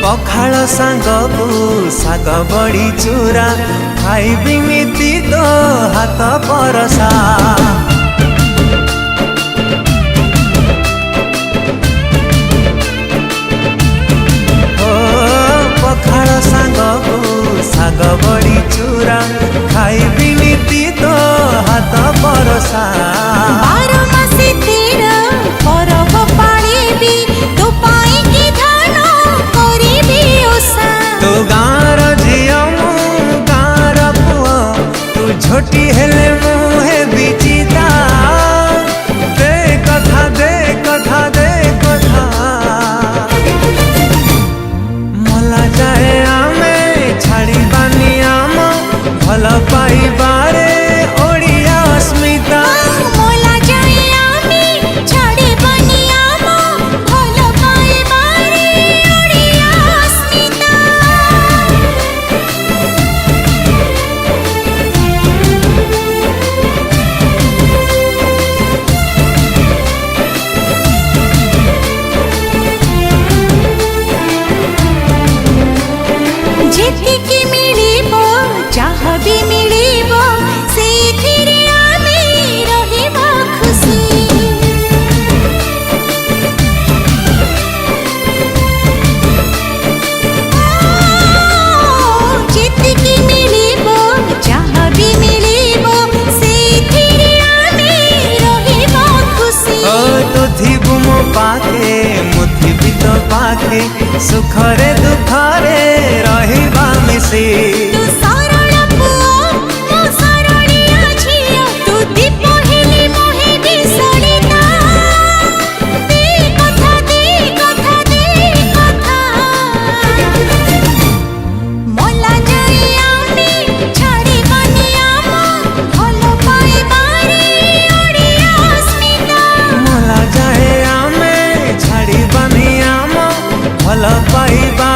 पखाल सांगकु शाग बड़ी चूरा खाइबी नीति तो हाथ परसा पखाल सांगकु शाग बड़ी चूरा खाइबी नीति तो हाथ परसा छोटी हेले मुहे बिचिता दे कथा दे कथा दे कथा मला जाए आमे छाड़ी बानी आम भल पाइबारे ओडिया अस्मिता मला जाए आमे छाड़ी बानी आम भल पाइबारे ओडिया अस्मिता जेतिकी मिलिबो जहाँ भी मिलिबो सेथिरे आमे रहिबो खुशी जेतिकी मिलिबो जहाँ भी मिलिबो सेथिरे आमे रहिबो खुशी तो थिबु मो पाखे मुथि भी तो पाखे सुखरे दुखरे रहिबा मिसी तू सरल पुओ मो सरलिया झियो तू दीप हेली मोहे बिसलिता दे कथा दे कथा दे कथा मला जाए आमे छाड़ी बानी आम भल पाइबारे ओडिया अस्मिता मला जाए आमे छाड़ी बानी आम भल पाइबा